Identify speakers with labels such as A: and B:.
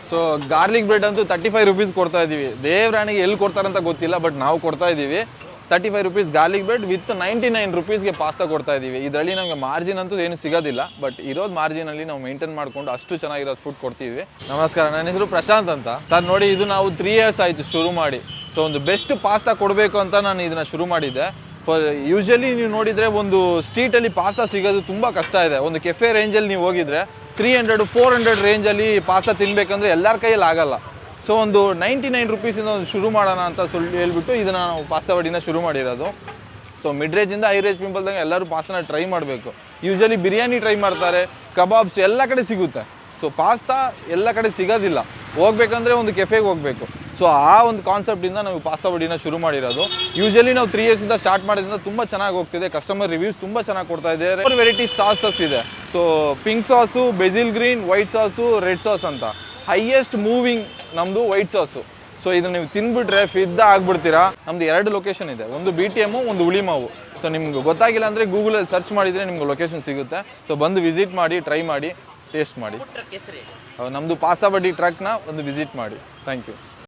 A: So garlic bread ಅಂತೂ 35 rupees ಕೊಡ್ತಾ ಇದ್ದೀವಿ. ದೇವ್ರಾಣಿಗೆ ಎಲ್ಲಿ ಕೊಡ್ತಾರಂತ ಗೊತ್ತಿಲ್ಲ, ಬಟ್ ನಾವು ಕೊಡ್ತಾ ಇದ್ದೀವಿ. 35 ರುಪೀಸ್ ಗಾರ್ಲಿಕ್ ಬ್ರೆಡ್ ವಿತ್ 99 ರುಪೀಸ್ಗೆ ಪಾಸ್ತಾ ಕೊಡ್ತಾ ಇದ್ದೀವಿ. ಇದರಲ್ಲಿ ನಮಗೆ ಮಾರ್ಜಿನ್ ಅಂತೂ ಏನು ಸಿಗೋದಿಲ್ಲ, ಬಟ್ ಇರೋದು ಮಾರ್ಜಿನಲ್ಲಿ ನಾವು ಮೇಂಟೈನ್ ಮಾಡ್ಕೊಂಡು ಅಷ್ಟು ಚೆನ್ನಾಗಿರೋದು ಫುಡ್ ಕೊಡ್ತೀವಿ. ನಮಸ್ಕಾರ, ನನ್ನ ಹೆಸರು ಪ್ರಶಾಂತ್ ಅಂತ ಸರ್. ನೋಡಿ, ಇದು ನಾವು 3 ಇಯರ್ಸ್ ಆಯಿತು ಶುರು ಮಾಡಿ. ಸೊ ಒಂದು ಬೆಸ್ಟ್ ಪಾಸ್ತಾ ಕೊಡಬೇಕು ಅಂತ ನಾನು ಇದನ್ನ ಶುರು ಮಾಡಿದ್ದೆ. ಯೂಶಲಿ ನೀವು ನೋಡಿದರೆ ಒಂದು ಸ್ಟ್ರೀಟಲ್ಲಿ ಪಾಸ್ತಾ ಸಿಗೋದು ತುಂಬ ಕಷ್ಟ ಇದೆ. ಒಂದು ಕೆಫೆ ರೇಂಜಲ್ಲಿ ನೀವು ಹೋಗಿದ್ರೆ 300-400 ರೇಂಜಲ್ಲಿ ಪಾಸ್ತಾ ತಿನ್ನಬೇಕಂದ್ರೆ ಎಲ್ಲರ ಕೈಯಲ್ಲಿ ಆಗಲ್ಲ. ಸೊ ಒಂದು 99 ರುಪೀಸಿಂದ ಒಂದು ಶುರು ಮಾಡೋಣ ಅಂತ ಹೇಳ್ಬಿಟ್ಟು ಇದನ್ನು ನಾವು ಪಾಸ್ತಾ ವಡಿನ ಶುರು ಮಾಡಿರೋದು. ಸೊ ಮಿಡ್ ರೇಂಜಿಂದ ಹೈ ರೇಂಜ್ ಪೀಪಲ್ದಂಗೆ ಎಲ್ಲರೂ ಪಾಸ್ತಾನ ಟ್ರೈ ಮಾಡಬೇಕು. ಯೂಶಲಿ ಬಿರಿಯಾನಿ ಟ್ರೈ ಮಾಡ್ತಾರೆ, ಕಬಾಬ್ಸ್ ಎಲ್ಲ ಕಡೆ ಸಿಗುತ್ತೆ. ಸೊ ಪಾಸ್ತಾ ಎಲ್ಲ ಕಡೆ ಸಿಗೋದಿಲ್ಲ, ಹೋಗ್ಬೇಕಂದ್ರೆ ಒಂದು ಕೆಫೆಗೆ ಹೋಗಬೇಕು. ಸೊ ಆ ಒಂದು ಕಾನ್ಸೆಪ್ಟಿಂದ ನಾವು ಪಾಸ್ತಾ ವಡಿನ ಶುರು ಮಾಡಿರೋದು. ಯೂಶಲಿ ನಾವು 3 ಇಯರ್ಸಿಂದ ಸ್ಟಾರ್ಟ್ ಮಾಡಿದ್ರಿಂದ ತುಂಬ ಚೆನ್ನಾಗಿ ಹೋಗ್ತಿದೆ. ಕಸ್ಟಮರ್ ರಿವ್ಯೂಸ್ ತುಂಬ ಚೆನ್ನಾಗಿ ಕೊಡ್ತಾ ಇದ್ದಾರೆ. 4 ವೆರೈಟಿ ಸಾಸಸ್ ಇದೆ. So pink sauce, Basil green, white sauce, red sauce ಅಂತ. ಹೈಯೆಸ್ಟ್ ಮೂವಿಂಗ್ ನಮ್ಮದು ವೈಟ್ ಸಾಸು. ಸೊ ಇದನ್ನು ನೀವು ತಿನ್ಬಿಟ್ರೆ ಫಿದ್ದ ಆಗ್ಬಿಡ್ತೀರಾ. ನಮ್ದು 2 ಲೊಕೇಶನ್ ಇದೆ, ಒಂದು BTM, ಒಂದು ಹುಳಿಮಾವು. ಸೊ ನಿಮ್ಗೆ ಗೊತ್ತಾಗಿಲ್ಲ ಅಂದರೆ ಗೂಗಲಲ್ಲಿ ಸರ್ಚ್ ಮಾಡಿದರೆ ನಿಮ್ಗೆ ಲೊಕೇಶನ್ ಸಿಗುತ್ತೆ. ಸೊ ಬಂದು ವಿಸಿಟ್ ಮಾಡಿ, ಟ್ರೈ ಮಾಡಿ, ಟೇಸ್ಟ್ ಮಾಡಿ. ನಮ್ಮದು ಪಾಸ್ತಾ ವಡಿ ಟ್ರಕ್ನ ಒಂದು ವಿಸಿಟ್ ಮಾಡಿ. Thank you.